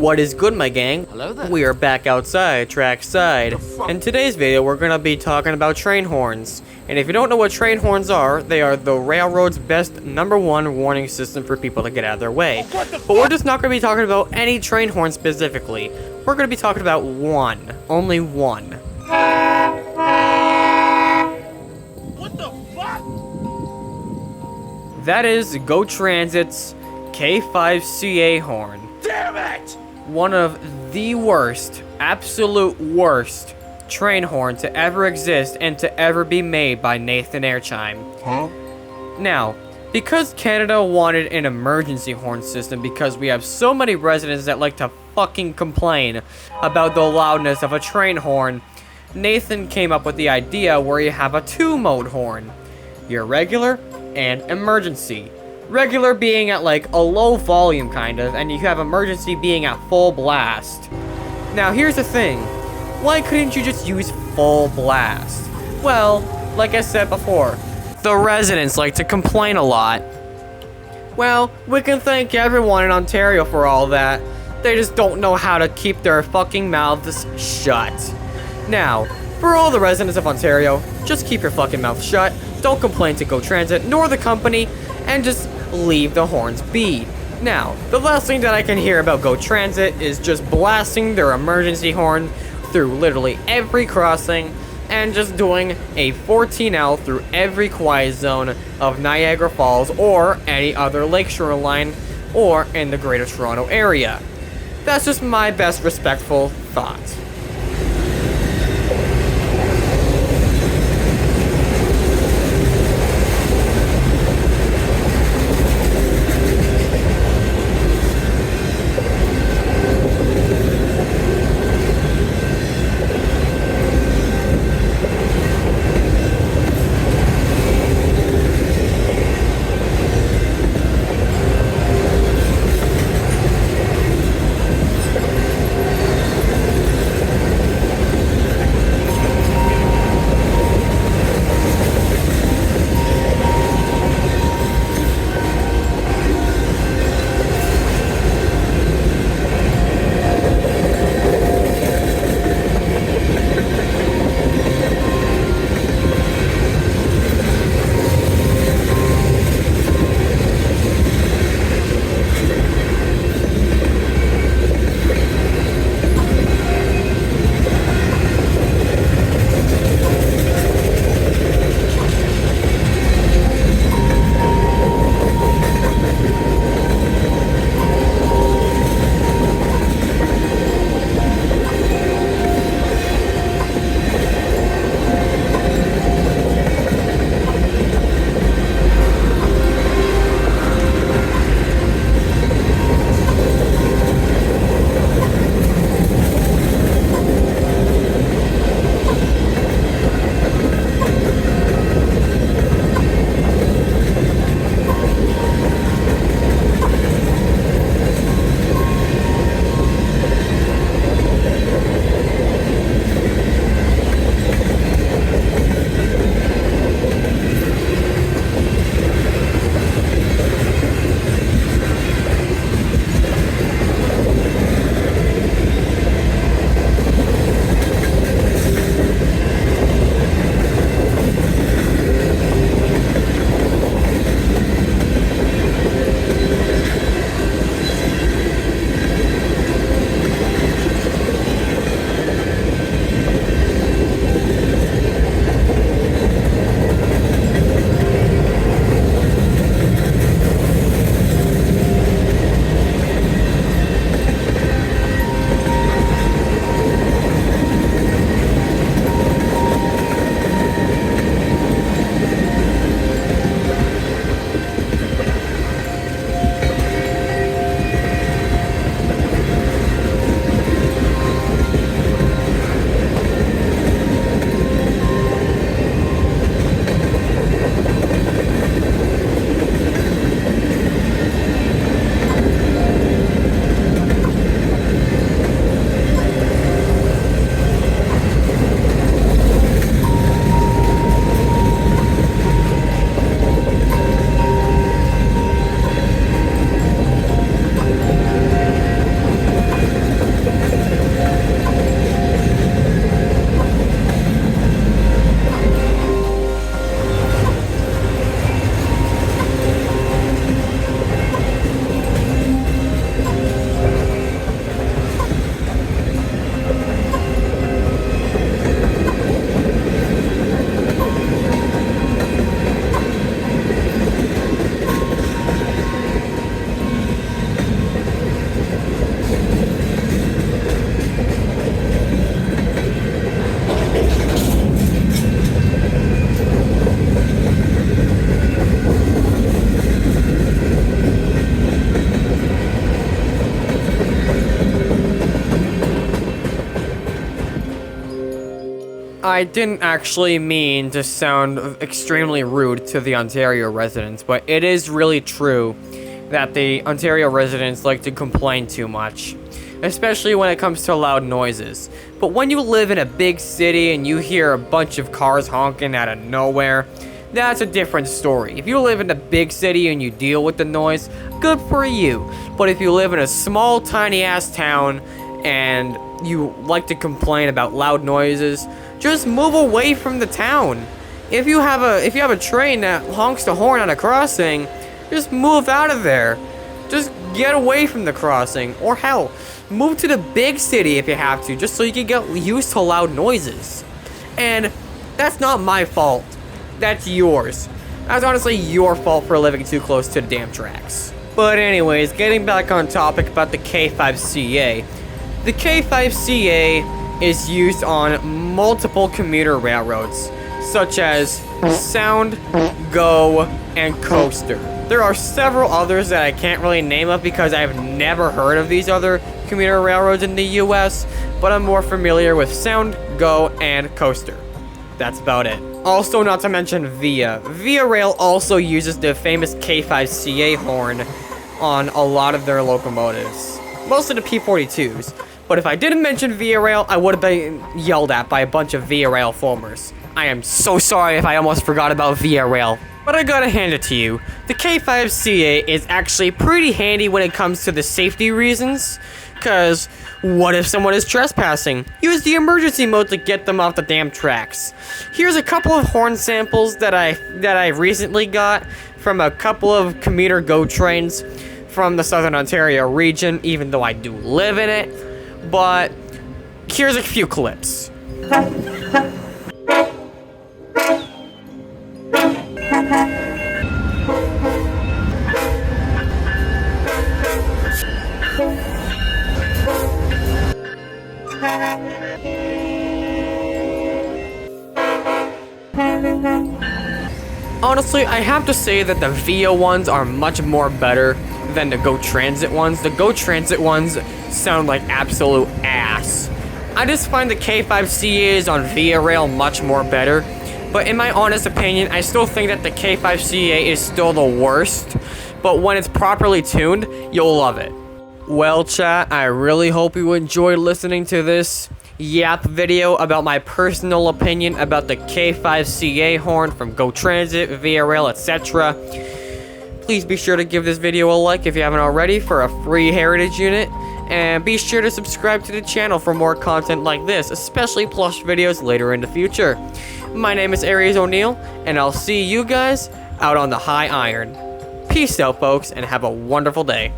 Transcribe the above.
What is good, my gang? Hello there. We are back outside, trackside. In today's video, we're gonna be talking about train horns. And if you don't know what train horns are, they are the railroad's best #1 warning system for people to get out of their way. But we're just not gonna be talking about any train horn specifically. We're gonna be talking about one. Only one. What the fuck? That is Go Transit's K5CA horn. Damn it! One of the worst, absolute worst train horn to ever exist and to ever be made by Nathan Airchime. Huh? Now, because Canada wanted an emergency horn system because we have so many residents that like to fucking complain about the loudness of a train horn, Nathan came up with the idea where you have a two-mode horn. Your regular and emergency. Regular being at like a low volume kind of, and you have emergency being at full blast. Now here's the thing, why couldn't you just use full blast? Well, like I said before, the residents like to complain a lot. Well, we can thank everyone in Ontario for all that. They just don't know how to keep their fucking mouths shut. Now, for all the residents of Ontario, just keep your fucking mouth shut, don't complain to Go Transit nor the company, and just leave the horns be. Now, the last thing that I can hear about Go Transit is just blasting their emergency horn through literally every crossing and just doing a 14L through every quiet zone of Niagara Falls or any other lakeshore line or in the Greater Toronto area. That's just my best respectful thought. I didn't actually mean to sound extremely rude to the Ontario residents, but it is really true that the Ontario residents like to complain too much, especially when it comes to loud noises. But when you live in a big city and you hear a bunch of cars honking out of nowhere, that's a different story. If you live in a big city and you deal with the noise, good for you. But if you live in a small, tiny-ass town and you like to complain about loud noises, just move away from the town. If you have a train that honks the horn at a crossing, just move out of there. Just get away from the crossing. Or hell, move to the big city if you have to, just so you can get used to loud noises. And that's not my fault. That's yours. That's honestly your fault for living too close to the damn tracks. But anyways, getting back on topic about the K5CA. The K5CA is used on multiple commuter railroads, such as Sound, Go, and Coaster. There are several others that I can't really name up because I've never heard of these other commuter railroads in the US, but I'm more familiar with Sound, Go, and Coaster. That's about it. Also, not to mention Via. Via Rail also uses the famous K5CA horn on a lot of their locomotives. Most of the P42s. But if I didn't mention Via Rail, I would have been yelled at by a bunch of Via Rail foamers. I am so sorry if I almost forgot about Via Rail. But I gotta hand it to you. The K5CA is actually pretty handy when it comes to the safety reasons. Cause what if someone is trespassing? Use the emergency mode to get them off the damn tracks. Here's a couple of horn samples that I recently got from a couple of commuter GO trains from the Southern Ontario region, even though I do live in it. But here's a few clips. Honestly, I have to say that the Via ones are much more better than the Go Transit ones. The Go Transit ones sound like absolute ass. I just find the K5CAs on Via Rail much more better, but in my honest opinion, I still think that the K5CA is still the worst, but when it's properly tuned, you'll love it. Well, chat, I really hope you enjoyed listening to this yap video about my personal opinion about the K5CA horn from Go Transit, Via Rail, etc. Please be sure to give this video a like if you haven't already for a free heritage unit, and be sure to subscribe to the channel for more content like this, especially plush videos later in the future. My name is Aries O'Neill, and I'll see you guys out on the high iron. Peace out, folks, and have a wonderful day.